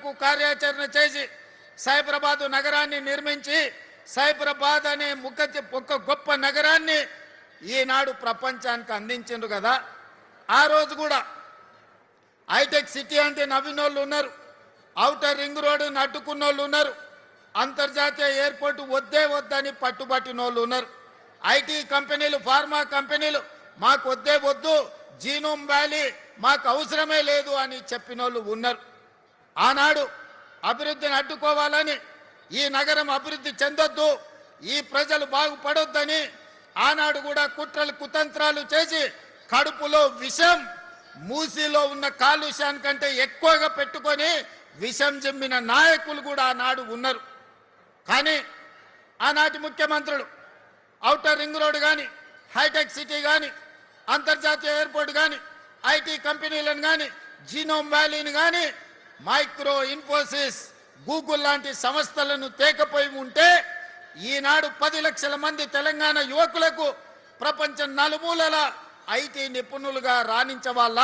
మేరకు కార్యాచరణ చేసి సైబరాబాద్ నగరాన్ని నిర్మించి సైబరాబాద్ అనే ఒక గొప్ప నగరాన్ని ఈనాడు ప్రపంచానికి అందించిండ్రు కదా. ఆ రోజు కూడా హైటెక్ సిటీ అంటే నవ్వినోళ్ళు ఉన్నారు, ఔటర్ రింగ్ రోడ్డును అడ్డుకున్నోళ్ళు ఉన్నారు, అంతర్జాతీయ ఎయిర్పోర్ట్ వద్దే వద్దని పట్టుబట్టినోళ్ళు ఉన్నారు, ఐటీ కంపెనీలు ఫార్మా కంపెనీలు మాకు వద్దే వద్దు, జీనోమ్ వ్యాలీ మాకు అవసరమే లేదు అని చెప్పినోళ్ళు ఉన్నారు. ఆనాడు అభివృద్ధిని అడ్డుకోవాలని, ఈ నగరం అభివృద్ధి చెందొద్దు, ఈ ప్రజలు బాగుపడొద్దని ఆనాడు కూడా కుట్రలు కుతంత్రాలు చేసి కడుపులో విషం, మూసిలో ఉన్న కాలుష్యానికంటే ఎక్కువగా పెట్టుకొని విషం జమ్మిన నాయకులు కూడా ఆనాడు ఉన్నారు. కానీ ఆనాటి ముఖ్యమంత్రులు ఔటర్ రింగ్ రోడ్ కానీ, హైటెక్ సిటీ కానీ, అంతర్జాతీయ ఎయిర్పోర్ట్ కానీ, ఐటీ కంపెనీలను కానీ, జీనోమ్ వ్యాలీని కానీ, మైక్రో ఇన్ఫోసిస్, గూగుల్ లాంటి సంస్థలను తేకపోయి ఉంటే ఈనాడు 10 లక్షల మంది తెలంగాణ యువకులకు ప్రపంచం నలుమూలల ఐటీ నిపుణులుగా రాణించవాళ్ళ